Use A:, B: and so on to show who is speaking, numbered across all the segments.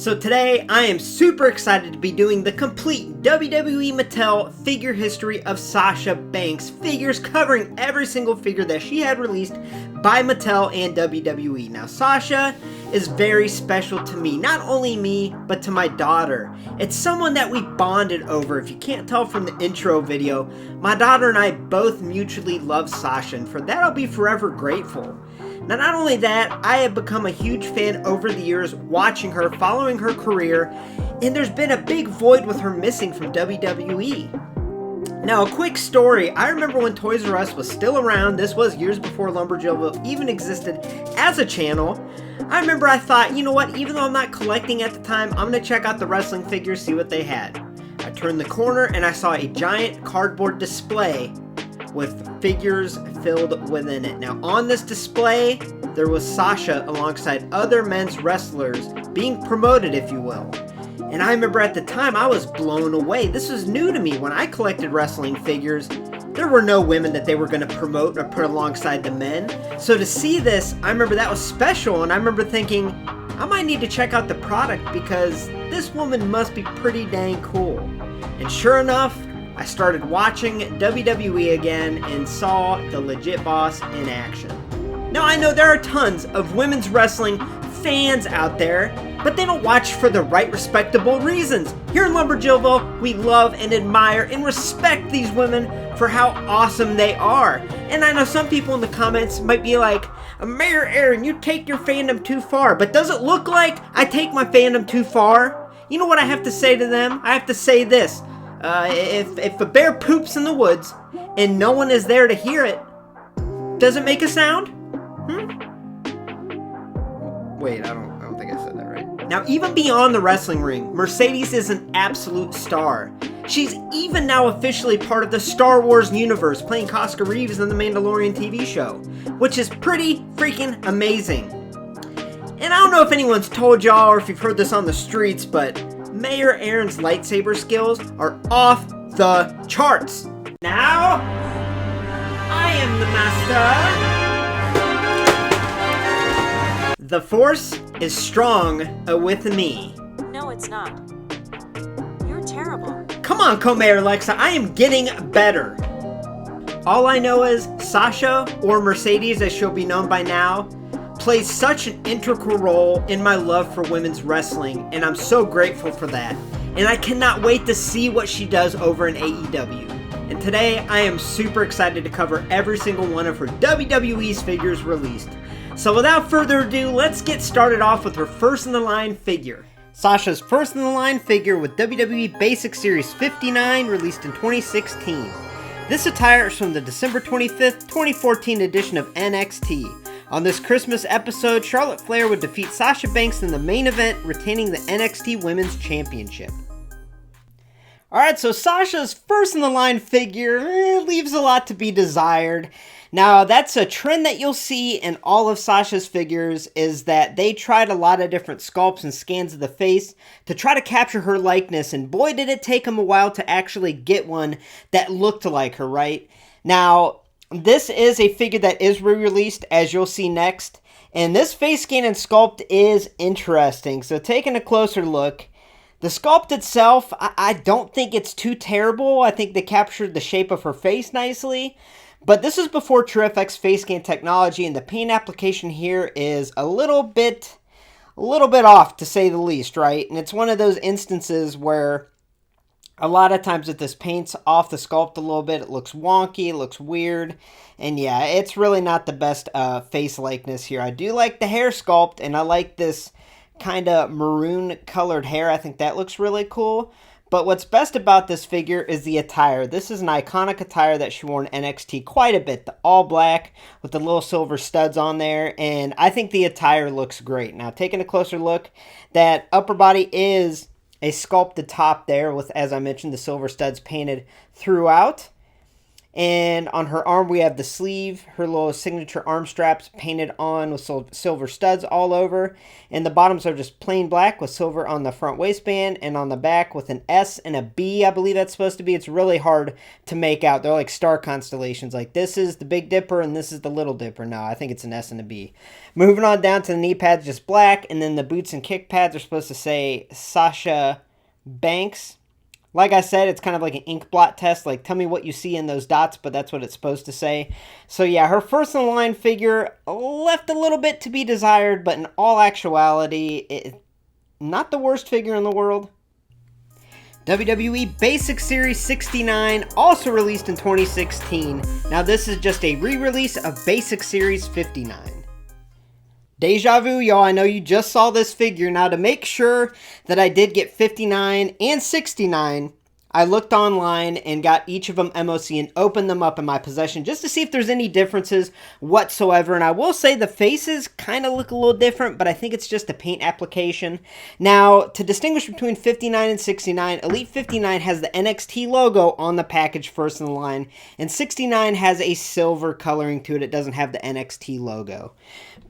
A: So today, I am super excited to be doing the complete WWE Mattel figure history of Sasha Banks figures, covering every single figure that she had released by Mattel and WWE. Now, Sasha is very special to me, not only me, but to my daughter. It's someone that we bonded over. If you can't tell from the intro video, my daughter and I both mutually love Sasha, and for that I'll be forever grateful. Now, not only that, I have become a huge fan over the years, watching her, following her career, and there's been a big void with her missing from WWE. Now, a quick story. I remember when Toys R Us was still around. This was years before Lumberjillville even existed as a channel. I remember I thought, you know what, even though I'm not collecting at the time, I'm going to check out the wrestling figures, see what they had. I turned the corner and I saw a giant cardboard display with figures filled within it. Now, on this display, there was Sasha alongside other men's wrestlers being promoted, if you will. And I remember at the time, I was blown away. This was new to me. When I collected wrestling figures, there were no women that they were going to promote or put alongside the men. So to see this, I remember that was special, and I remember thinking, I might need to check out the product because this woman must be pretty dang cool. And sure enough, I started watching WWE again and saw the legit boss in action. Now, I know there are tons of women's wrestling fans out there, but they don't watch for the right respectable reasons. Here in Lumberjillville, we love and admire and respect these women for how awesome they are. And I know some people in the comments might be like, Mayor Aaron, you take your fandom too far, but does it look like I take my fandom too far? You know what I have to say to them? I have to say this. If a bear poops in the woods and no one is there to hear it, does it make a sound? Wait, I don't think I said that right. Now, even beyond the wrestling ring, Mercedes is an absolute star. She's even now officially part of the Star Wars universe, playing Koska Reeves in the Mandalorian TV show, which is pretty freaking amazing. And I don't know if anyone's told y'all or if you've heard this on the streets, but Mayor Aaron's lightsaber skills are off the charts. Now, I am the master. The Force is strong with me.
B: No, it's not. You're terrible.
A: Come on, Co-Mayor Alexa, I am getting better. All I know is Sasha, or Mercedes as she'll be known by now, plays such an integral role in my love for women's wrestling, and I'm so grateful for that. And I cannot wait to see what she does over in AEW. And today, I am super excited to cover every single one of her WWE's figures released. So without further ado, let's get started off with her first in the line figure. Sasha's first in the line figure with WWE Basic Series 59, released in 2016. This attire is from the December 25th, 2014 edition of NXT. On this Christmas episode, Charlotte Flair would defeat Sasha Banks in the main event, retaining the NXT Women's Championship. Alright, so Sasha's first in the line figure leaves a lot to be desired. Now, that's a trend that you'll see in all of Sasha's figures, is that they tried a lot of different sculpts and scans of the face to try to capture her likeness, and boy did it take them a while to actually get one that looked like her, right? Now, this is a figure that is re-released, as you'll see next, and this face scan and sculpt is interesting. So taking a closer look, the sculpt itself, I don't think it's too terrible. I think they captured the shape of her face nicely, but this is before TrueFX face scan technology, and the paint application here is a little bit off, to say the least, right? And it's one of those instances where a lot of times if this paint's off the sculpt a little bit, it looks wonky, it looks weird, and yeah, it's really not the best face likeness here. I do like the hair sculpt, and I like this kind of maroon colored hair. I think that looks really cool. But what's best about this figure is the attire. This is an iconic attire that she wore in NXT quite a bit. The all black with the little silver studs on there, and I think the attire looks great. Now, taking a closer look, that upper body is a sculpted top there with, as I mentioned, the silver studs painted throughout. And on her arm, we have the sleeve, her little signature arm straps painted on with silver studs all over. And the bottoms are just plain black with silver on the front waistband and on the back with an S and a B, I believe that's supposed to be. It's really hard to make out. They're like star constellations. Like this is the Big Dipper and this is the Little Dipper. No, I think it's an S and a B. Moving on down to the knee pads, just black. And then the boots and kick pads are supposed to say Sasha Banks. Like I said, it's kind of like an ink blot test. Like, tell me what you see in those dots, but that's what it's supposed to say. So, yeah, her first in line figure left a little bit to be desired, but in all actuality, not the worst figure in the world. WWE Basic Series 69, also released in 2016. Now, this is just a re-release of Basic Series 59. Deja vu, y'all. I know you just saw this figure. Now, to make sure that I did get 59 and 69, I looked online and got each of them MOC and opened them up in my possession just to see if there's any differences whatsoever. And I will say the faces kind of look a little different, but I think it's just a paint application. Now, to distinguish between 59 and 69, Elite 59 has the NXT logo on the package first in the line, and 69 has a silver coloring to it. It doesn't have the NXT logo.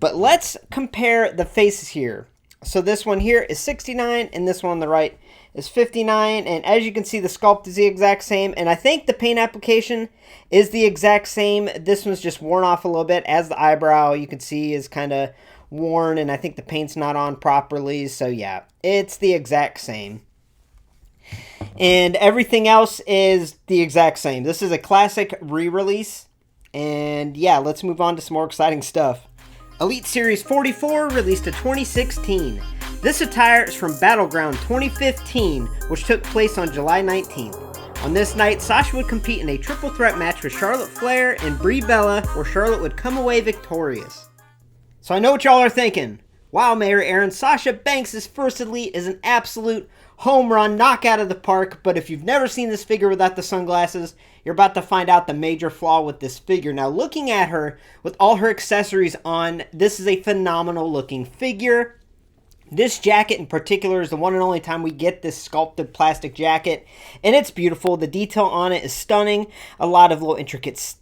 A: But let's compare the faces here. So this one here is 69, and this one on the right is 59. And as you can see, the sculpt is the exact same. And I think the paint application is the exact same. This one's just worn off a little bit, as the eyebrow, you can see, is kind of worn. And I think the paint's not on properly. So yeah, it's the exact same. And everything else is the exact same. This is a classic re-release. And yeah, let's move on to some more exciting stuff. Elite Series 44, released in 2016. This attire is from Battleground 2015, which took place on July 19th. On this night, Sasha would compete in a triple threat match with Charlotte Flair and Brie Bella, where Charlotte would come away victorious. So I know what y'all are thinking. Wow, Mayor Aaron, Sasha Banks' first Elite is an absolute home run, knockout of the park, but if you've never seen this figure without the sunglasses, you're about to find out the major flaw with this figure. Now, looking at her with all her accessories on, this is a phenomenal looking figure. This jacket in particular is the one and only time we get this sculpted plastic jacket, and it's beautiful. The detail on it is stunning. A lot of little intricate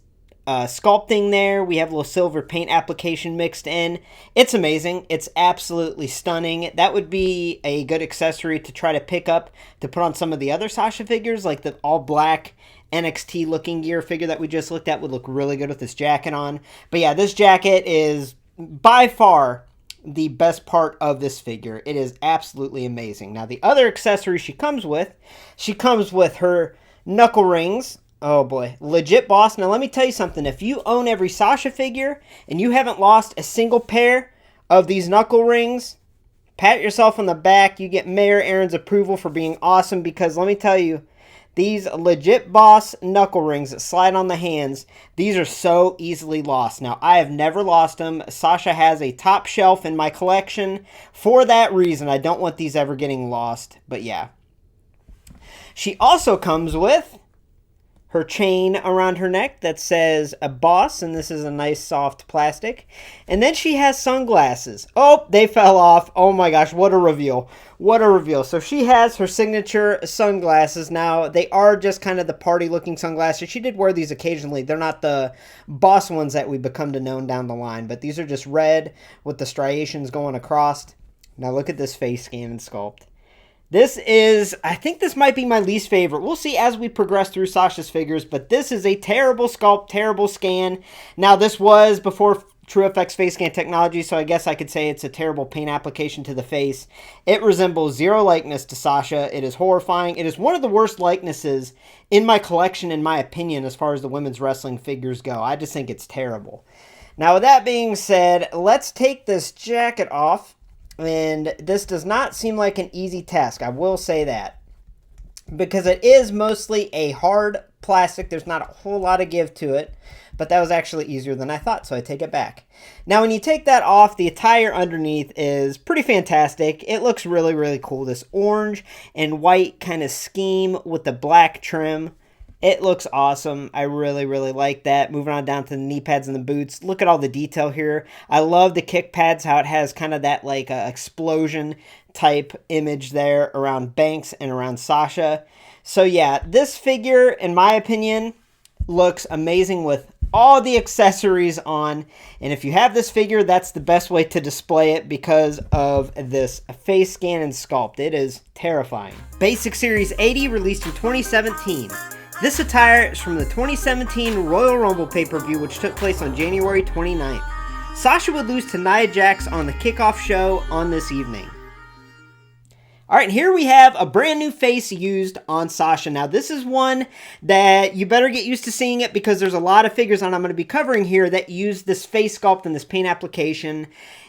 A: sculpting there. We have a little silver paint application mixed in. It's amazing. It's absolutely stunning. That would be a good accessory to try to pick up to put on some of the other Sasha figures, like the all black NXT looking gear figure that we just looked at would look really good with this jacket on. But yeah, this jacket is by far the best part of this figure. It is absolutely amazing. Now, the other accessory she comes with her knuckle rings. Oh boy, legit boss. Now let me tell you something. If you own every Sasha figure and you haven't lost a single pair of these knuckle rings, pat yourself on the back. You get Mayor Aaron's approval for being awesome, because let me tell you, these legit boss knuckle rings that slide on the hands, these are so easily lost. Now, I have never lost them. Sasha has a top shelf in my collection. For that reason, I don't want these ever getting lost. But yeah. She also comes with her chain around her neck that says a boss, and this is a nice soft plastic. And then she has sunglasses. Oh, they fell off. Oh my gosh, what a reveal. What a reveal. So she has her signature sunglasses. Now, they are just kind of the party-looking sunglasses. She did wear these occasionally. They're not the boss ones that we become to know down the line, but these are just red with the striations going across. Now look at this face scan and sculpt. I think this might be my least favorite. We'll see as we progress through Sasha's figures, but this is a terrible sculpt, terrible scan. Now, this was before TrueFX face scan technology, so I guess I could say it's a terrible paint application to the face. It resembles zero likeness to Sasha. It is horrifying. It is one of the worst likenesses in my collection, in my opinion, as far as the women's wrestling figures go. I just think it's terrible. Now, with that being said, let's take this jacket off. And this does not seem like an easy task, I will say that, because it is mostly a hard plastic. There's not a whole lot of give to it, but that was actually easier than I thought, so I take it back. Now, when you take that off, the attire underneath is pretty fantastic. It looks really, really cool. This orange and white kind of scheme with the black trim. It looks awesome. I really, really like that. Moving on down to the knee pads and the boots. Look at all the detail here. I love the kick pads, how it has kind of that like explosion type image there around Banks and around Sasha. So yeah, this figure, in my opinion, looks amazing with all the accessories on, and if you have this figure, that's the best way to display it because of this face scan and sculpt. It is terrifying. Basic Series 80, released in 2017. This attire is from the 2017 Royal Rumble pay-per-view, which took place on January 29th. Sasha would lose to Nia Jax on the kickoff show on this evening. Alright, here we have a brand new face used on Sasha. Now, this is one that you better get used to seeing it because there's a lot of figures I'm going to be covering here that use this face sculpt and this paint application.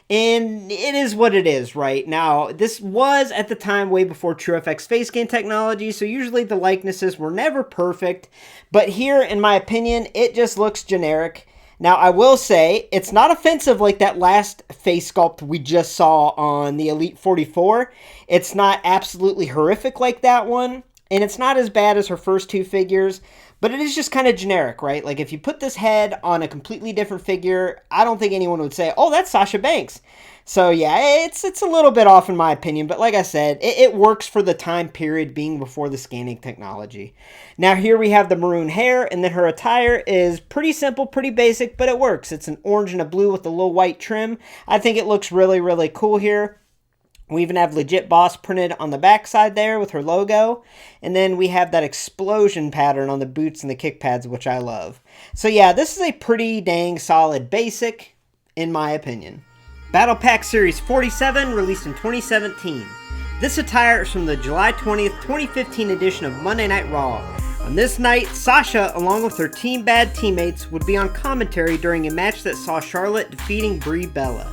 A: And it is what it is, right? Now, this was at the time way before TrueFX face scan technology, so usually the likenesses were never perfect. But here, in my opinion, it just looks generic. Now, I will say, it's not offensive like that last face sculpt we just saw on the Elite 44. It's not absolutely horrific like that one, and it's not as bad as her first two figures, but it is just kind of generic, right? Like, if you put this head on a completely different figure, I don't think anyone would say, oh, that's Sasha Banks. So, yeah, it's a little bit off in my opinion, but like I said, it works for the time period being before the scanning technology. Now, here we have the maroon hair, and then her attire is pretty simple, pretty basic, but it works. It's an orange and a blue with a little white trim. I think it looks really, really cool here. We even have Legit Boss printed on the backside there with her logo. And then we have that explosion pattern on the boots and the kick pads, which I love. So yeah, this is a pretty dang solid basic, in my opinion. Battle Pack Series 47, released in 2017. This attire is from the July 20th, 2015 edition of Monday Night Raw. On this night, Sasha, along with her Team Bad teammates, would be on commentary during a match that saw Charlotte defeating Brie Bella.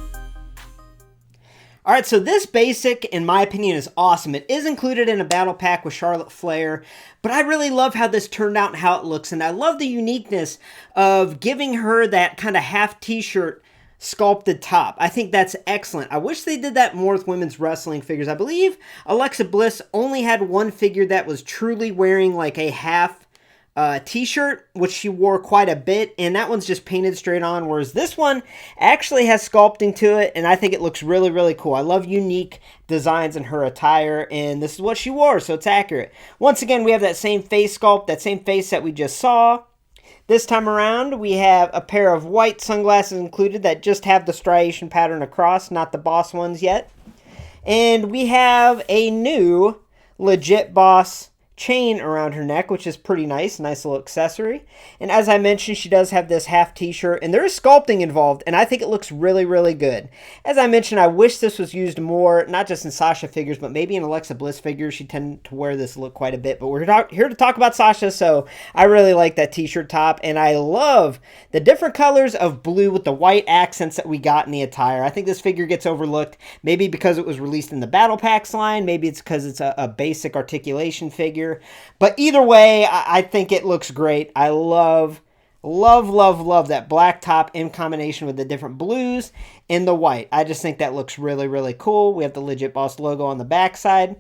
A: Alright, so this basic, in my opinion, is awesome. It is included in a battle pack with Charlotte Flair, but I really love how this turned out and how it looks, and I love the uniqueness of giving her that kind of half t-shirt sculpted top. I think that's excellent. I wish they did that more with women's wrestling figures. I believe Alexa Bliss only had one figure that was truly wearing like a half t-shirt, which she wore quite a bit, and that one's just painted straight on, whereas this one actually has sculpting to it, and I think it looks really, really cool. I love unique designs in her attire, and this is what she wore, so it's accurate. Once again, we have that same face sculpt, that same face that we just saw. This time around, we have a pair of white sunglasses included that just have the striation pattern across, not the Boss ones yet. And we have a new Legit Boss chain around her neck, which is pretty nice little accessory. And as I mentioned, she does have this half t-shirt, and there is sculpting involved, and I think it looks really, really good. As I mentioned, I wish this was used more, not just in Sasha figures, but maybe in Alexa Bliss figures. She tend to wear this look quite a bit, but we're here to talk about Sasha, so I really like that t-shirt top, and I love the different colors of blue with the white accents that we got in the attire. I think this figure gets overlooked, maybe because it was released in the Battle Packs line, maybe it's because it's a basic articulation figure. But either way, I think it looks great. I love that black top in combination with the different blues and the white. I just think that looks really, really cool. We have the Legit Boss logo on the backside.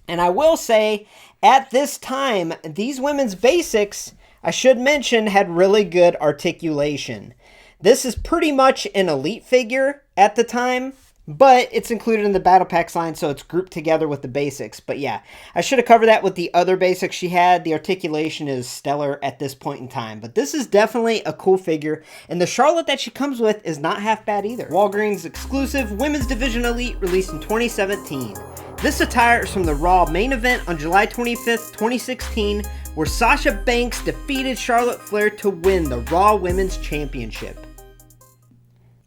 A: And I will say, at this time, these women's basics, I should mention, had really good articulation. This is pretty much an elite figure at the time, but it's included in the Battle Packs line, so it's grouped together with the basics. But yeah, I should have covered that with the other basics she had. The articulation is stellar at this point in time. But this is definitely a cool figure, and the Charlotte that she comes with is not half bad either. Walgreens exclusive Women's Division Elite, released in 2017. This attire is from the Raw main event on July 25th, 2016, where Sasha Banks defeated Charlotte Flair to win the Raw Women's Championship.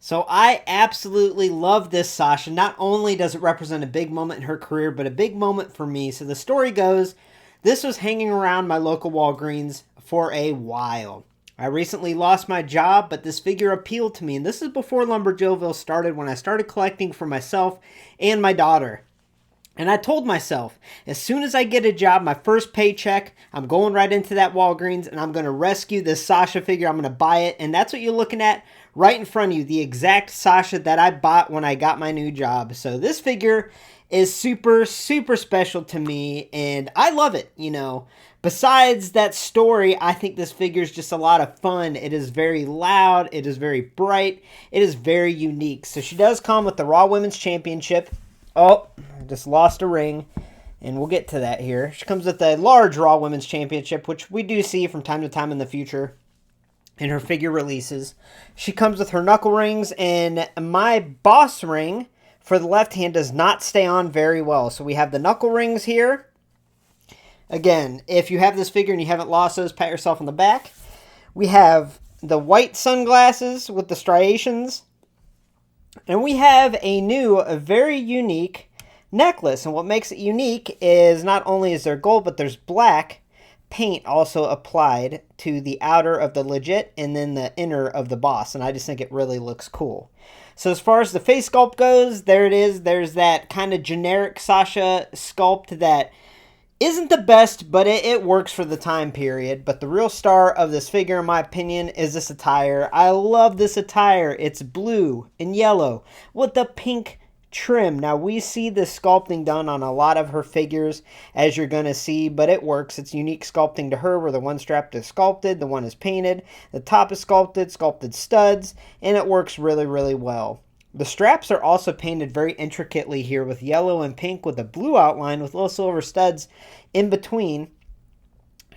A: So I absolutely love this Sasha. Not only does it represent a big moment in her career, but a big moment for me. So the story goes, this was hanging around my local Walgreens for a while. I recently lost my job, but this figure appealed to me. And this is before Lumberjillville started, when I started collecting for myself and my daughter. And I told myself, as soon as I get a job, my first paycheck, I'm going right into that Walgreens and I'm going to rescue this Sasha figure. I'm going to buy it. And that's what you're looking at right in front of you, the exact Sasha that I bought when I got my new job. So this figure is super, super special to me, and I love it, you know. Besides that story, I think this figure is just a lot of fun. It is very loud, it is very bright, it is very unique. So she does come with the Raw Women's Championship. Oh, I just lost a ring. And we'll get to that here. She comes with a large Raw Women's Championship, which we do see from time to time in the future in her figure releases. She comes with her knuckle rings, and my boss ring for the left hand does not stay on very well. So we have the knuckle rings here. Again, if you have this figure and you haven't lost those, pat yourself on the back. We have the white sunglasses with the striations. And we have a very unique necklace. And what makes it unique is not only is there gold, but there's black paint also applied to the outer of the legit and then the inner of the boss. And I just think it really looks cool. So as far as the face sculpt goes, there it is. There's that kind of generic Sasha sculpt that isn't the best, but it works for the time period. But the real star of this figure, in my opinion, is this attire. I love this attire. It's blue and yellow with the pink trim. Now, we see this sculpting done on a lot of her figures, as you're going to see, but it works. It's unique sculpting to her, where the one strap is sculpted, the one is painted, the top is sculpted studs, and it works really, really well. The straps are also painted very intricately here with yellow and pink with a blue outline with little silver studs in between.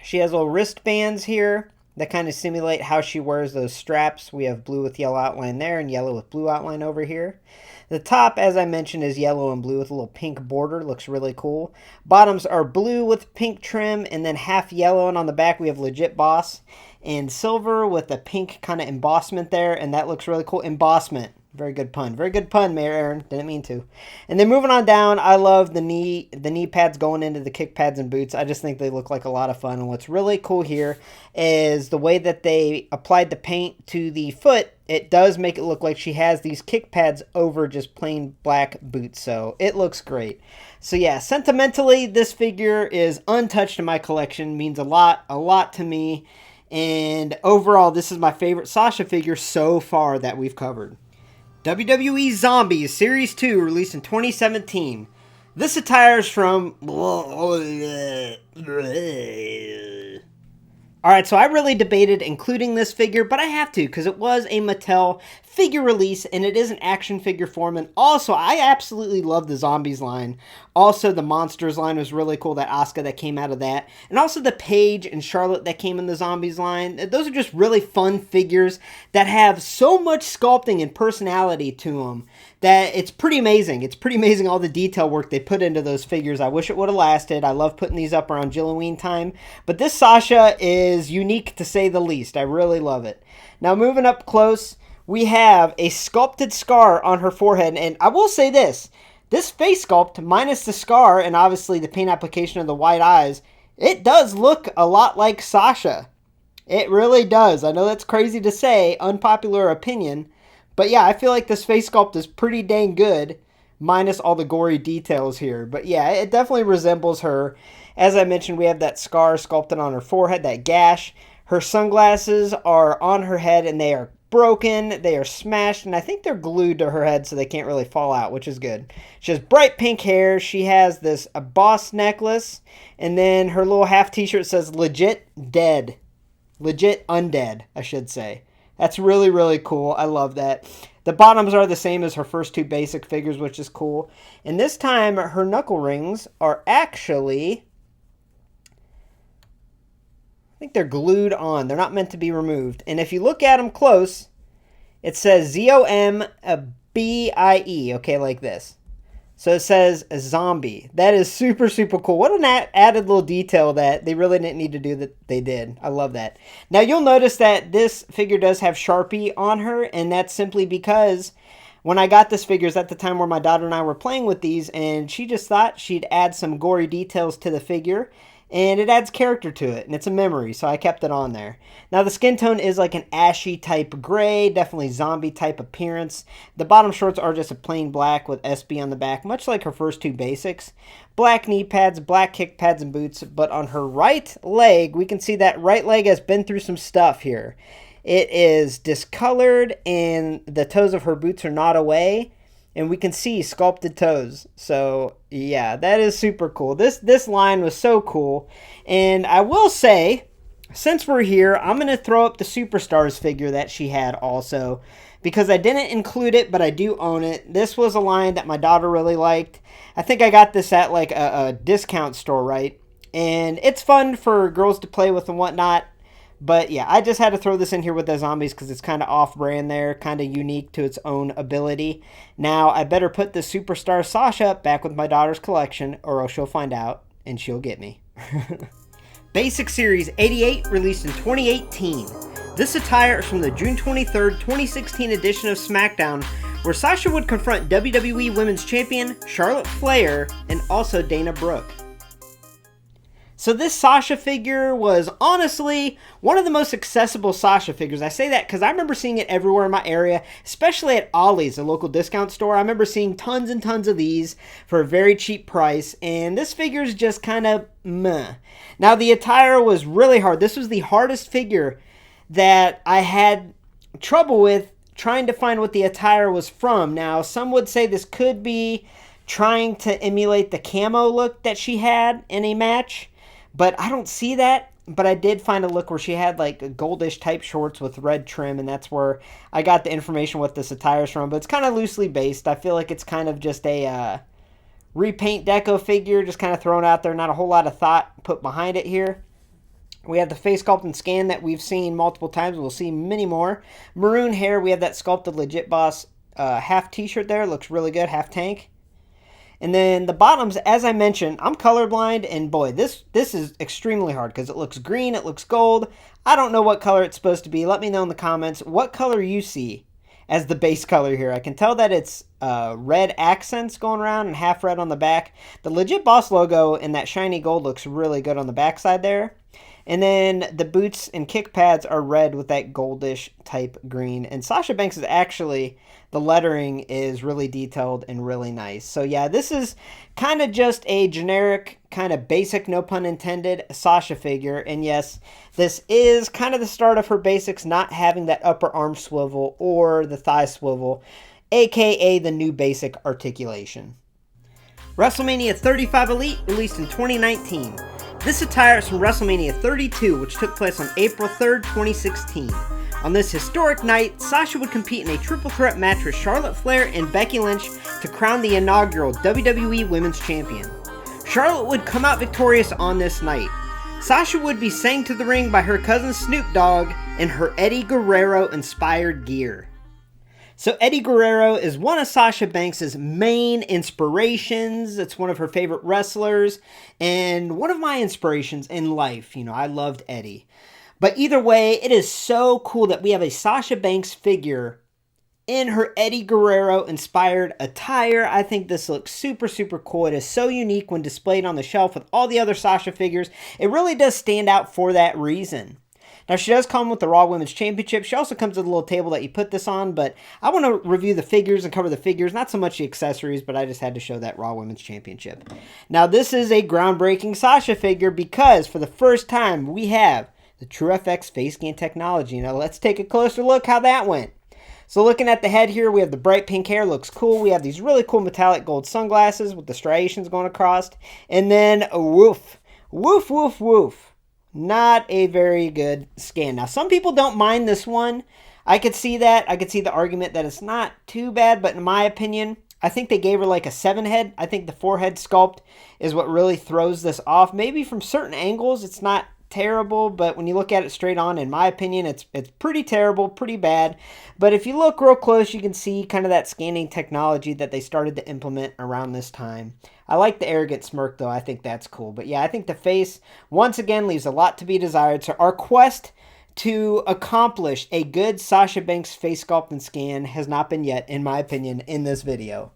A: She has little wristbands here that kind of simulate how she wears those straps. We have blue with yellow outline there and yellow with blue outline over here. The top, as I mentioned, is yellow and blue with a little pink border. Looks really cool. Bottoms are blue with pink trim and then half yellow. And on the back, we have legit boss and silver with a pink kind of embossment there. And that looks really cool. Embossment. Very good pun. Very good pun, Mayor Aaron. Didn't mean to. And then moving on down, I love the knee pads going into the kick pads and boots. I just think they look like a lot of fun. And what's really cool here is the way that they applied the paint to the foot. It does make it look like she has these kick pads over just plain black boots. So it looks great. So yeah, sentimentally, this figure is untouched in my collection. Means a lot to me. And overall, this is my favorite Sasha figure so far that we've covered. WWE Zombies Series 2, released in 2017. This attire is from... Alright, so I really debated including this figure, but I have to because it was a Mattel figure release and it is an action figure form. And also, I absolutely love the Zombies line. Also, the Monsters line was really cool, that Asuka that came out of that. And also the Paige and Charlotte that came in the Zombies line. Those are just really fun figures that have so much sculpting and personality to them that it's pretty amazing. It's pretty amazing all the detail work they put into those figures. I wish it would have lasted. I love putting these up around Halloween time. But this Sasha is unique to say the least. I really love it. Now moving up close, we have a sculpted scar on her forehead. And I will say this face sculpt, minus the scar and obviously the paint application of the white eyes, it does look a lot like Sasha. It really does. I know that's crazy to say, unpopular opinion. But yeah, I feel like this face sculpt is pretty dang good, minus all the gory details here. But yeah, it definitely resembles her. As I mentioned, we have that scar sculpted on her forehead, that gash. Her sunglasses are on her head and they are broken, they are smashed, and I think they're glued to her head so they can't really fall out, which is good. She has bright pink hair. She has this boss necklace, and then her little half t-shirt says legit dead. Legit undead, I should say. That's really, really cool. I love that. The bottoms are the same as her first two basic figures, which is cool. And this time, her knuckle rings are actually... I think they're glued on. They're not meant to be removed. And if you look at them close, it says ZOMBIE, okay, like this. So it says a zombie. That is super, super cool. What an added little detail that they really didn't need to do that they did. I love that. Now you'll notice that this figure does have Sharpie on her, and that's simply because when I got this figure, it's at the time where my daughter and I were playing with these, and she just thought she'd add some gory details to the figure. And it adds character to it, and it's a memory, so I kept it on there. Now, the skin tone is like an ashy type gray, definitely zombie type appearance. The bottom shorts are just a plain black with SB on the back, much like her first two basics. Black knee pads, black kick pads and boots, but on her right leg, we can see that right leg has been through some stuff here. It is discolored, and the toes of her boots are not away. And we can see sculpted toes. So, yeah, that is super cool. This line was so cool. And I will say, since we're here, I'm going to throw up the Superstars figure that she had also, because I didn't include it, but I do own it. This was a line that my daughter really liked. I think I got this at like a discount store, right? And it's fun for girls to play with and whatnot. But yeah, I just had to throw this in here with the zombies because it's kind of off-brand there, kind of unique to its own ability. Now, I better put the Superstar Sasha back with my daughter's collection, or else she'll find out and she'll get me. Basic Series 88, released in 2018. This attire is from the June 23rd, 2016 edition of SmackDown, where Sasha would confront WWE Women's Champion Charlotte Flair and also Dana Brooke. So this Sasha figure was honestly one of the most accessible Sasha figures. I say that because I remember seeing it everywhere in my area, especially at Ollie's, a local discount store. I remember seeing tons and tons of these for a very cheap price, and this figure is just kind of meh. Now, the attire was really hard. This was the hardest figure that I had trouble with trying to find what the attire was from. Now, some would say this could be trying to emulate the camo look that she had in a match. But I don't see that. But I did find a look where she had like goldish type shorts with red trim. And that's where I got the information what this attire is from. But it's kind of loosely based. I feel like it's kind of just a repaint deco figure. Just kind of thrown out there. Not a whole lot of thought put behind it here. We have the face sculpt and scan that we've seen multiple times. We'll see many more. Maroon hair. We have that sculpted Legit Boss half t-shirt there. Looks really good. Half tank. And then the bottoms, as I mentioned, I'm colorblind, and boy, this is extremely hard because it looks green, it looks gold. I don't know what color it's supposed to be. Let me know in the comments what color you see as the base color here. I can tell that it's red accents going around and half red on the back. The Legit Boss logo and that shiny gold looks really good on the back side there. And then the boots and kick pads are red with that goldish type green. And Sasha Banks is actually, the lettering is really detailed and really nice. So yeah, this is kind of just a generic, kind of basic, no pun intended, Sasha figure. And yes, this is kind of the start of her basics, not having that upper arm swivel or the thigh swivel, aka the new basic articulation. WrestleMania 35 Elite, released in 2019. This attire is from WrestleMania 32, which took place on April 3rd, 2016. On this historic night, Sasha would compete in a triple threat match with Charlotte Flair and Becky Lynch to crown the inaugural WWE Women's Champion. Charlotte would come out victorious on this night. Sasha would be sang to the ring by her cousin Snoop Dogg in her Eddie Guerrero-inspired gear. So Eddie Guerrero is one of Sasha Banks' main inspirations. It's one of her favorite wrestlers and one of my inspirations in life. You know, I loved Eddie. But either way, it is so cool that we have a Sasha Banks figure in her Eddie Guerrero-inspired attire. I think this looks super, super cool. It is so unique when displayed on the shelf with all the other Sasha figures. It really does stand out for that reason. Now, she does come with the Raw Women's Championship. She also comes with a little table that you put this on, but I want to review the figures and cover the figures, not so much the accessories, but I just had to show that Raw Women's Championship. Now, this is a groundbreaking Sasha figure because for the first time, we have the TrueFX face scan technology. Now, let's take a closer look how that went. So, looking at the head here, we have the bright pink hair, looks cool. We have these really cool metallic gold sunglasses with the striations going across. And then, woof, woof, woof, woof. Not a very good scan. Now, some people don't mind this one. I could see that. I could see the argument that it's not too bad, but in my opinion, I think they gave her like a 7 head. I think the 4-head sculpt is what really throws this off. Maybe from certain angles, it's not terrible, but when you look at it straight on, in my opinion, it's pretty terrible, pretty bad. But if you look real close, you can see kind of that scanning technology that they started to implement around this time. I like the arrogant smirk, though. I think that's cool. But yeah, I think the face, once again, leaves a lot to be desired. So our quest to accomplish a good Sasha Banks face sculpt and scan has not been yet, in my opinion, in this video.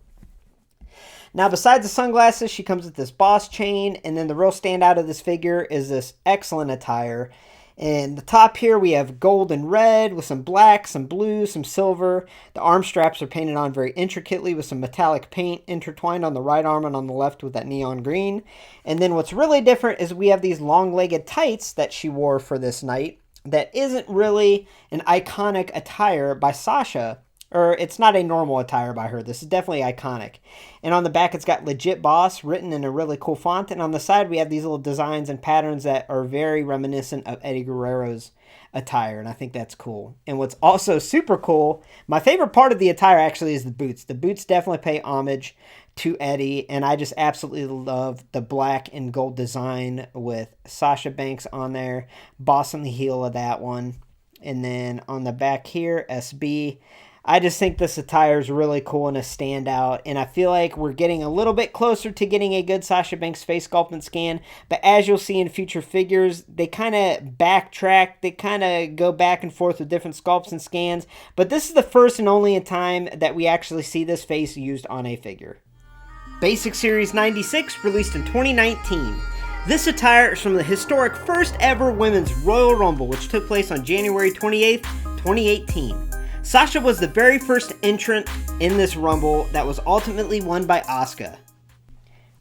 A: Now, besides the sunglasses, she comes with this boss chain, and then the real standout of this figure is this excellent attire. And the top here, we have gold and red with some black, some blue, some silver. The arm straps are painted on very intricately with some metallic paint intertwined on the right arm and on the left with that neon green. And then what's really different is we have these long-legged tights that she wore for this night that isn't really an iconic attire by Sasha. Or it's not a normal attire by her. This is definitely iconic. And on the back, it's got Legit Boss written in a really cool font. And on the side, we have these little designs and patterns that are very reminiscent of Eddie Guerrero's attire. And I think that's cool. And what's also super cool, my favorite part of the attire actually is the boots. The boots definitely pay homage to Eddie. And I just absolutely love the black and gold design with Sasha Banks on there. Boss on the heel of that one. And then on the back here, SB. I just think this attire is really cool and a standout, and I feel like we're getting a little bit closer to getting a good Sasha Banks face sculpt and scan, but as you'll see in future figures, they kind of backtrack, they kind of go back and forth with different sculpts and scans, but this is the first and only time that we actually see this face used on a figure. Basic Series 96, released in 2019. This attire is from the historic first ever Women's Royal Rumble, which took place on January 28th, 2018. Sasha was the very first entrant in this Rumble that was ultimately won by Asuka.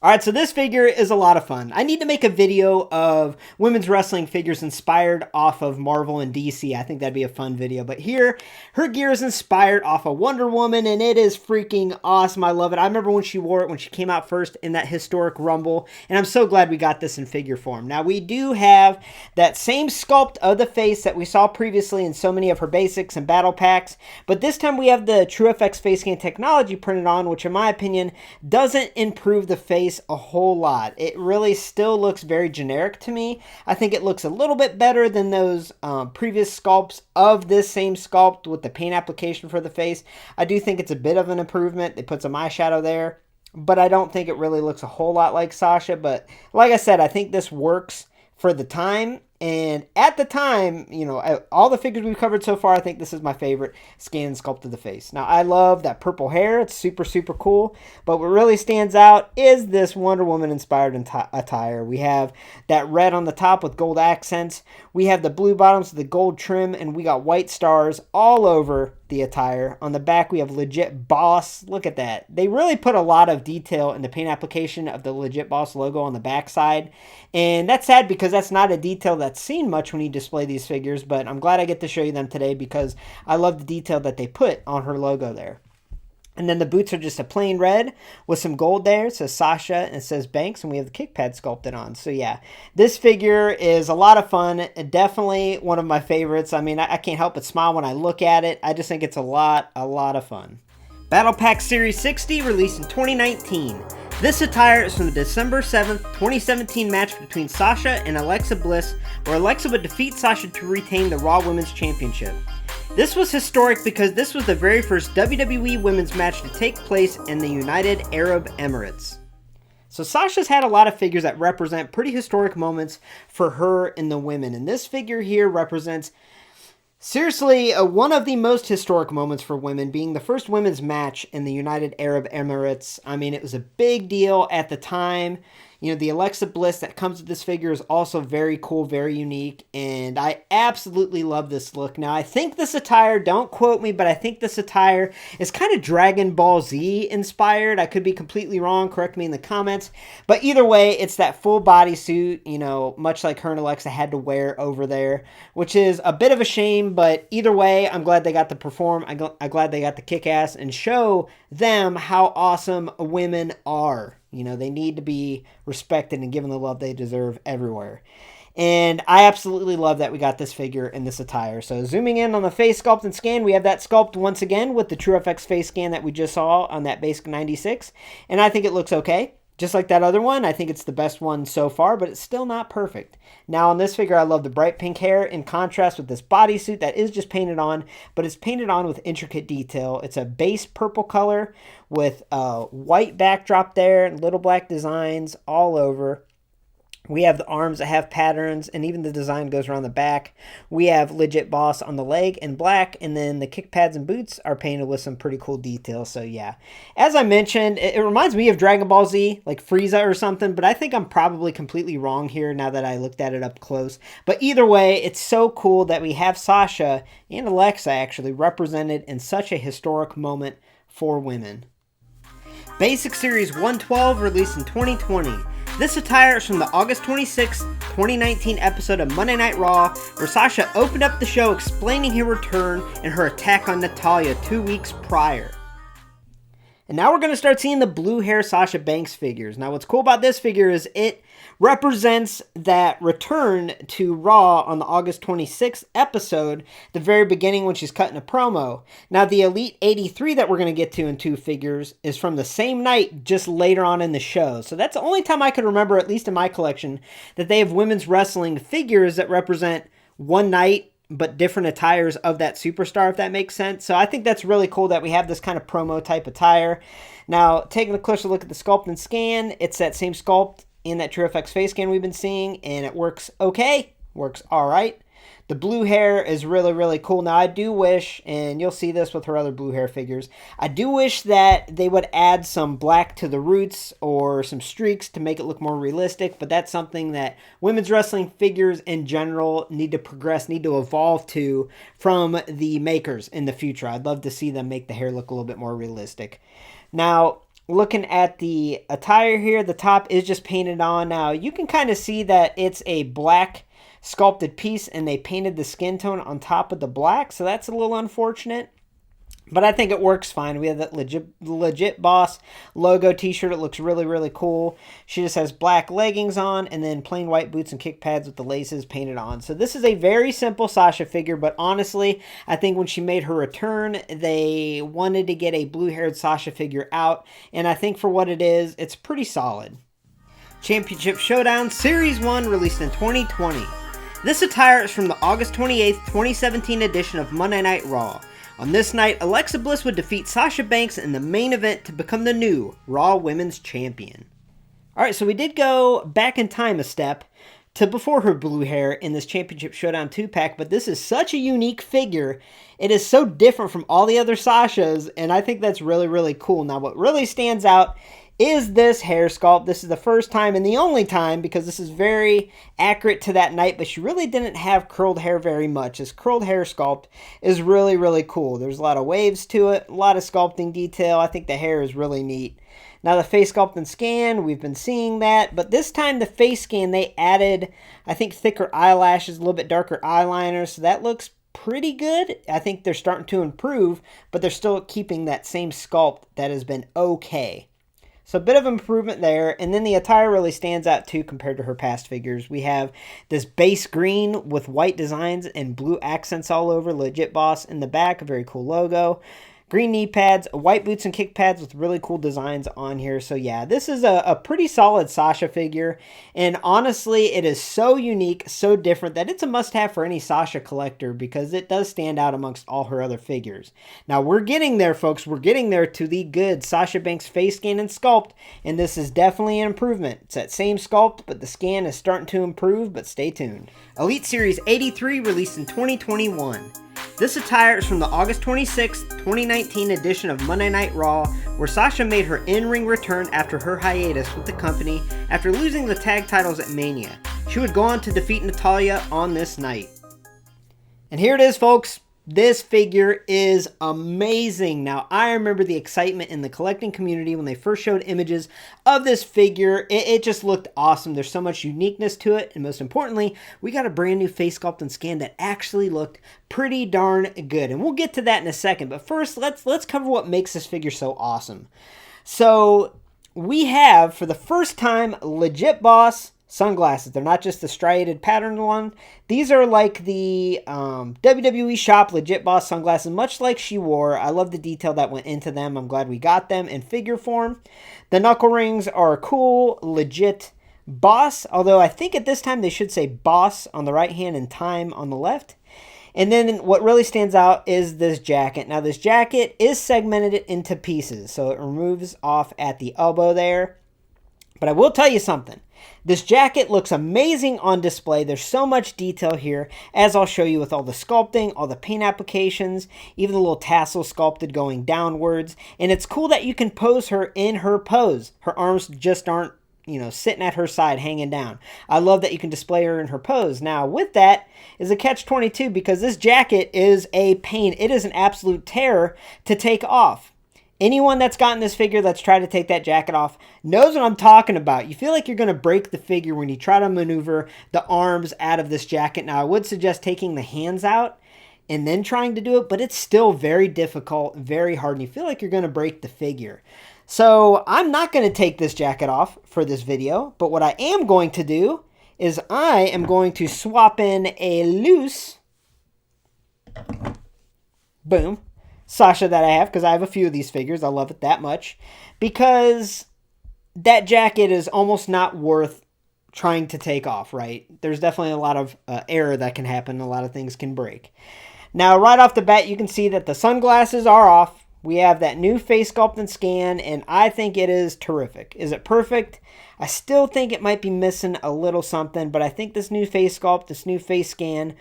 A: Alright, so this figure is a lot of fun. I need to make a video of women's wrestling figures inspired off of Marvel and DC. I think that'd be a fun video. But here, her gear is inspired off of Wonder Woman, and it is freaking awesome. I love it. I remember when she wore it when she came out first in that historic Rumble, and I'm so glad we got this in figure form. Now, we do have that same sculpt of the face that we saw previously in so many of her basics and battle packs, but this time we have the TrueFX face scan technology printed on, which in my opinion doesn't improve the face a whole lot. It really still looks very generic to me. I think it looks a little bit better than those previous sculpts of this same sculpt with the paint application for the face. I do think it's a bit of an improvement. They put some eyeshadow there, but I don't think it really looks a whole lot like Sasha. But like I said, I think this works for the time. And at the time, you know, all the figures we've covered so far, I think this is my favorite scan and sculpt of the face. Now, I love that purple hair. It's super, super cool. But what really stands out is this Wonder Woman-inspired attire. We have that red on the top with gold accents. We have the blue bottoms with the gold trim. And we got white stars all over the attire. On the back, we have Legit Boss. Look at that. They really put a lot of detail in the paint application of the Legit Boss logo on the back side. And that's sad because that's not a detail that's seen much when you display these figures, but I'm glad I get to show you them today because I love the detail that they put on her logo there. And then the boots are just a plain red with some gold there. It says Sasha and it says Banks, and we have the kick pad sculpted on. So yeah, this figure is a lot of fun. Definitely one of my favorites. I mean, I can't help but smile when I look at it. I just think it's a lot of fun. Battle Pack Series 60, released in 2019. This attire is from the December 7th, 2017 match between Sasha and Alexa Bliss, where Alexa would defeat Sasha to retain the Raw Women's Championship. This was historic because this was the very first WWE Women's match to take place in the United Arab Emirates. So Sasha's had a lot of figures that represent pretty historic moments for her and the women, and this figure here represents seriously, one of the most historic moments for women, being the first women's match in the United Arab Emirates. I mean, it was a big deal at the time. You know, the Alexa Bliss that comes with this figure is also very cool, very unique, and I absolutely love this look. Now, I think this attire, don't quote me, but I think this attire is kind of Dragon Ball Z inspired. I could be completely wrong, correct me in the comments, but either way, it's that full bodysuit, you know, much like her and Alexa had to wear over there, which is a bit of a shame, but either way, I'm glad they got to perform. I'm glad they got to kick ass and show them how awesome women are. You know, they need to be respected and given the love they deserve everywhere. And I absolutely love that we got this figure in this attire. So zooming in on the face sculpt and scan, we have that sculpt once again with the TrueFX face scan that we just saw on that Basic 96. And I think it looks okay. Just like that other one, I think it's the best one so far, but it's still not perfect. Now on this figure, I love the bright pink hair in contrast with this bodysuit that is just painted on, but it's painted on with intricate detail. It's a base purple color with a white backdrop there and little black designs all over. We have the arms that have patterns, and even the design goes around the back. We have Legit Boss on the leg in black, and then the kick pads and boots are painted with some pretty cool details. So yeah, as I mentioned, it reminds me of Dragon Ball Z, like Frieza or something, but I think I'm probably completely wrong here now that I looked at it up close. But either way, it's so cool that we have Sasha and Alexa actually represented in such a historic moment for women. Basic Series 112, released in 2020. This attire is from the August 26, 2019 episode of Monday Night Raw, where Sasha opened up the show explaining her return and her attack on Natalya 2 weeks prior. And now we're going to start seeing the blue hair Sasha Banks figures. Now what's cool about this figure is it represents that return to Raw on the August 26th episode, the very beginning when she's cutting a promo. Now the Elite 83 that we're going to get to in 2 figures is from the same night, just later on in the show. So that's the only time I could remember, at least in my collection, that they have women's wrestling figures that represent one night but different attires of that superstar, if that makes sense. So I think that's really cool that we have this kind of promo type attire. Now, taking a closer look at the sculpt and scan, it's that same sculpt in that TrueFX face scan we've been seeing, and it works okay, works all right. The blue hair is really, really cool. Now, I do wish, and you'll see this with her other blue hair figures, I do wish that they would add some black to the roots or some streaks to make it look more realistic, but that's something that women's wrestling figures in general need to progress, need to evolve to from the makers in the future. I'd love to see them make the hair look a little bit more realistic. Now, looking at the attire here, the top is just painted on. Now, you can kind of see that it's a black sculpted piece and they painted the skin tone on top of the black, so that's a little unfortunate, but I think it works fine. We have that legit boss logo t-shirt. It looks really, really cool. She just has black leggings on and then plain white boots and kick pads with the laces painted on. So this is a very simple Sasha figure, but honestly, I think when she made her return, they wanted to get a blue-haired Sasha figure out, and I think for what it is, it's pretty solid. Championship Showdown Series 1, released in 2020. This attire is from the August 28th, 2017 edition of Monday Night Raw. On this night, Alexa Bliss would defeat Sasha Banks in the main event to become the new Raw Women's Champion. Alright, so we did go back in time a step to before her blue hair in this Championship Showdown 2-pack, but this is such a unique figure. It is so different from all the other Sashas, and I think that's really, really cool. Now, what really stands out is this hair sculpt. This is the first time and the only time, because this is very accurate to that night, but she really didn't have curled hair very much. This curled hair sculpt is really, really cool. There's a lot of waves to it, a lot of sculpting detail. I think the hair is really neat. Now the face sculpt and scan, we've been seeing that, but this time the face scan, they added, I think, thicker eyelashes, a little bit darker eyeliner, so that looks pretty good. I think they're starting to improve, but they're still keeping that same sculpt that has been okay. So a bit of improvement there, and then the attire really stands out too compared to her past figures. We have this base green with white designs and blue accents all over, legit boss in the back, a very cool logo. Green knee pads, white boots and kick pads with really cool designs on here. So yeah, this is a pretty solid Sasha figure. And honestly, it is so unique, so different that it's a must-have for any Sasha collector because it does stand out amongst all her other figures. Now, we're getting there, folks. We're getting there to the good Sasha Banks face scan and sculpt. And this is definitely an improvement. It's that same sculpt, but the scan is starting to improve, but stay tuned. Elite Series 83, released in 2021. This attire is from the August 26, 2019 edition of Monday Night Raw, where Sasha made her in-ring return after her hiatus with the company after losing the tag titles at Mania. She would go on to defeat Natalya on this night. And here it is, folks. This figure is amazing. Now, I remember the excitement in the collecting community when they first showed images of this figure. It just looked awesome. There's so much uniqueness to it. And most importantly, we got a brand new face sculpt and scan that actually looked pretty darn good. And we'll get to that in a second. But first, let's cover what makes this figure so awesome. So, we have, for the first time, legit boss sunglasses. They're not just the striated patterned one. These are like the WWE shop legit boss sunglasses, much like she wore. I love the detail that went into them. I'm glad we got them in figure form. The knuckle rings are cool, legit boss, although I think at this time they should say boss on the right hand and time on the left. And then what really stands out is this jacket. Now this jacket is segmented into pieces, so it removes off at the elbow there. But I will tell you something. This jacket looks amazing on display. There's so much detail here, as I'll show you with all the sculpting, all the paint applications, even the little tassel sculpted going downwards. And it's cool that you can pose her in her pose. Her arms just aren't, sitting at her side, hanging down. I love that you can display her in her pose. Now, with that is a catch-22 because this jacket is a pain. It is an absolute terror to take off. Anyone that's gotten this figure that's tried to take that jacket off knows what I'm talking about. You feel like you're going to break the figure when you try to maneuver the arms out of this jacket. Now, I would suggest taking the hands out and then trying to do it, but it's still very difficult, very hard, and you feel like you're going to break the figure. So I'm not going to take this jacket off for this video, but what I am going to do is I am going to swap in a loose, boom, Sasha that I have, because I have a few of these figures. I love it that much, because that jacket is almost not worth trying to take off, right? There's definitely a lot of error that can happen. A lot of things can break. Now, right off the bat, you can see that the sunglasses are off. We have that new face sculpt and scan, and I think it is terrific. Is it perfect? I still think it might be missing a little something, but I think this new face sculpt, this new face scan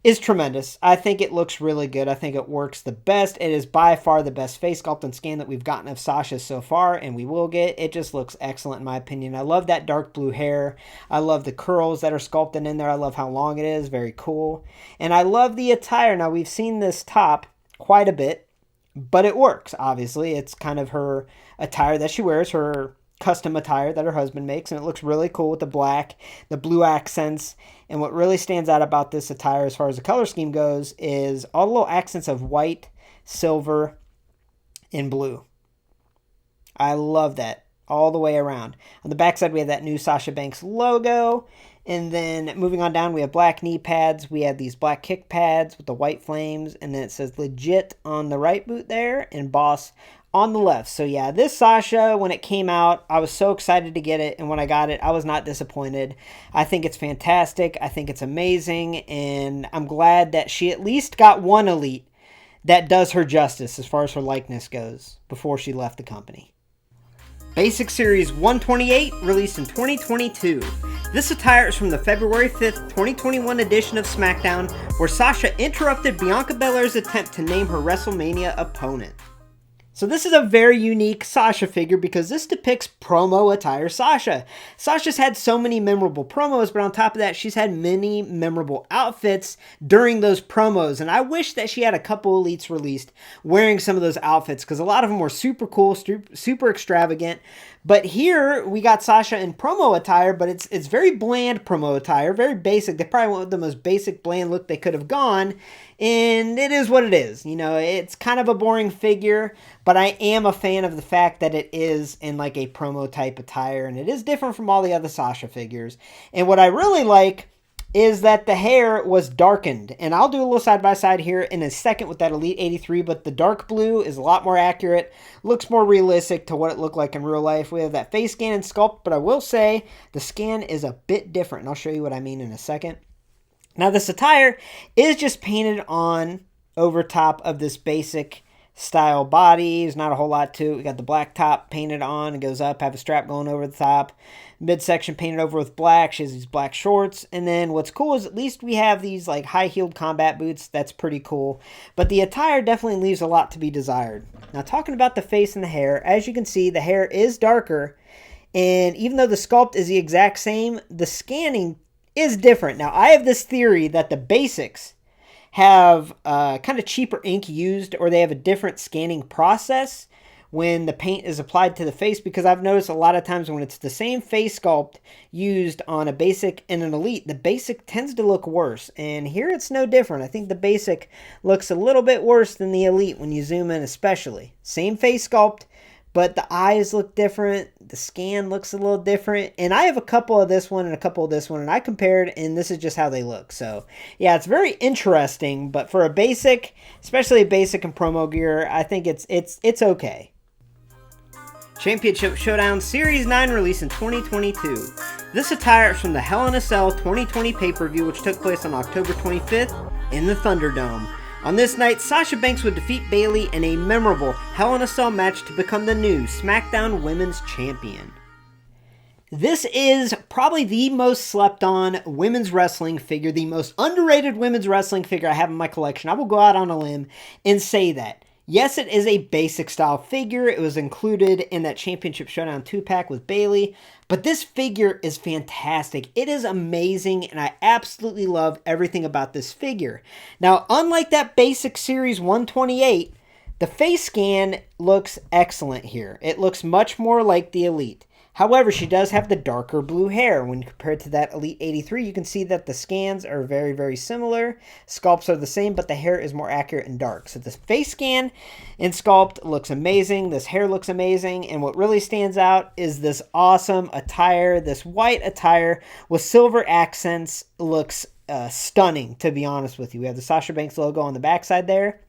A: is tremendous. I think it looks really good. I think it works the best. It is by far the best face sculpt and scan that we've gotten of Sasha so far, and we will get. It just looks excellent in my opinion. I love that dark blue hair. I love the curls that are sculpted in there. I love how long it is. Very cool. And I love the attire. Now, we've seen this top quite a bit, but it works, obviously. It's kind of her attire that she wears, her custom attire that her husband makes, and it looks really cool with the black, the blue accents. And what really stands out about this attire as far as the color scheme goes is all the little accents of white, silver, and blue. I love that all the way around. On the backside, we have that new Sasha Banks logo. And then moving on down, we have black knee pads. We have these black kick pads with the white flames. And then it says legit on the right boot there and boss on the left. So yeah, this Sasha, when it came out, I was so excited to get it. And when I got it, I was not disappointed. I think it's fantastic. I think it's amazing. And I'm glad that she at least got one elite that does her justice as far as her likeness goes before she left the company. Basic Series 128, released in 2022. This attire is from the February 5th, 2021 edition of SmackDown, where Sasha interrupted Bianca Belair's attempt to name her WrestleMania opponent. So this is a very unique Sasha figure because this depicts promo attire Sasha. Sasha's had so many memorable promos, but on top of that, she's had many memorable outfits during those promos. And I wish that she had a couple elites released wearing some of those outfits because a lot of them were super cool, super extravagant. But here we got Sasha in promo attire, but it's very bland promo attire, very basic. They probably went with the most basic, bland look they could have gone. And it is what it is. You know, it's kind of a boring figure, but I am a fan of the fact that it is in like a promo type attire, and it is different from all the other Sasha figures. And what I really like is that the hair was darkened, and I'll do a little side-by-side here in a second with that Elite 83, but the dark blue is a lot more accurate, looks more realistic to what it looked like in real life. We have that face scan and sculpt, but I will say the scan is a bit different, and I'll show you what I mean in a second. Now, this attire is just painted on over top of this basic style body. There's not a whole lot to it. We got the black top painted on. It goes up, have a strap going over the top. Midsection painted over with black. She has these black shorts. And then what's cool is at least we have these like high-heeled combat boots. That's pretty cool. But the attire definitely leaves a lot to be desired. Now, talking about the face and the hair, as you can see, the hair is darker. And even though the sculpt is the exact same, the scanning is different. Now, I have this theory that the basics have kind of cheaper ink used, or they have a different scanning process when the paint is applied to the face, because I've noticed a lot of times when it's the same face sculpt used on a basic and an elite, the basic tends to look worse. And here it's no different. I think the basic looks a little bit worse than the elite when you zoom in especially. Same face sculpt, but the eyes look different. The scan looks a little different. And I have a couple of this one and a couple of this one, and I compared, and this is just how they look. So, yeah, it's very interesting. But for a basic, especially a basic and promo gear, I think it's okay. Championship Showdown Series 9, released in 2022. This attire is from the Hell in a Cell 2020 pay-per-view, which took place on October 25th in the Thunderdome. On this night, Sasha Banks would defeat Bayley in a memorable Hell in a Cell match to become the new SmackDown Women's Champion. This is probably the most slept on women's wrestling figure, the most underrated women's wrestling figure I have in my collection. I will go out on a limb and say that. Yes, it is a basic style figure. It was included in that Championship Showdown 2-pack with Bayley. But this figure is fantastic. It is amazing, and I absolutely love everything about this figure. Now, unlike that Basic Series 128, The face scan looks excellent here. It looks much more like the Elite. However, she does have the darker blue hair. When compared to that Elite 83, you can see that the scans are very, very similar. Sculpts are the same, but the hair is more accurate and dark. So this face scan and sculpt looks amazing. This hair looks amazing. And what really stands out is this awesome attire. This white attire with silver accents looks stunning, to be honest with you. We have the Sasha Banks logo on the backside there.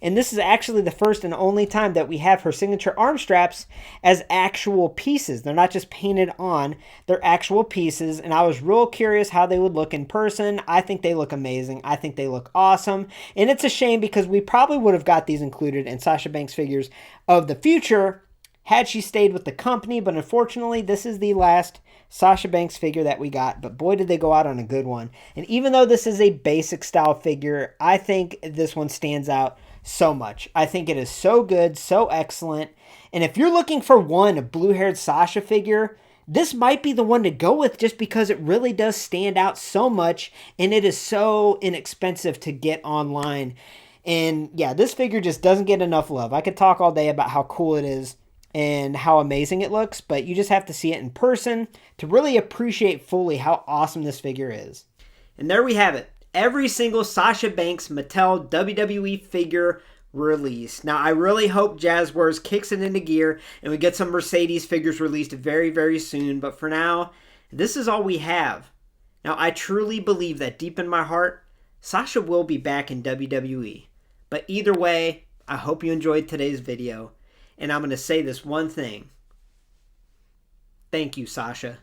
A: And this is actually the first and only time that we have her signature arm straps as actual pieces. They're not just painted on, they're actual pieces. And I was real curious how they would look in person. I think they look amazing. I think they look awesome. And it's a shame because we probably would have got these included in Sasha Banks figures of the future had she stayed with the company. But unfortunately, this is the last Sasha Banks figure that we got, but boy did they go out on a good one. And even though this is a basic style figure, I think this one stands out so much. I think it is so good, so excellent. And if you're looking for a blue-haired Sasha figure, this might be the one to go with just because it really does stand out so much and it is so inexpensive to get online. And yeah, this figure just doesn't get enough love. I could talk all day about how cool it is and how amazing it looks, but you just have to see it in person to really appreciate fully how awesome this figure is. And there we have it. Every single Sasha Banks Mattel WWE figure release. Now, I really hope Jazzwares kicks it into gear and we get some Mercedes figures released very, very soon. But for now, this is all we have. Now, I truly believe that deep in my heart, Sasha will be back in WWE. But either way, I hope you enjoyed today's video. And I'm going to say this one thing. Thank you, Sasha.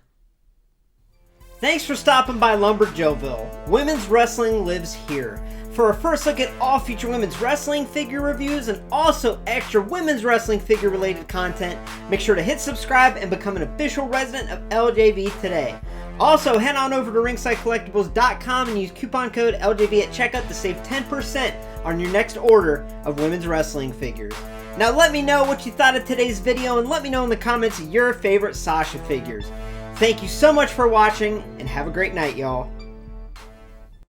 A: Thanks for stopping by Lumberjoville. Women's wrestling lives here. For a first look at all future women's wrestling figure reviews and also extra women's wrestling figure related content, make sure to hit subscribe and become an official resident of LJV today. Also, head on over to ringsidecollectibles.com and use coupon code LJV at checkout to save 10% on your next order of women's wrestling figures. Now let me know what you thought of today's video and let me know in the comments your favorite Sasha figures. Thank you so much for watching and have a great night, y'all.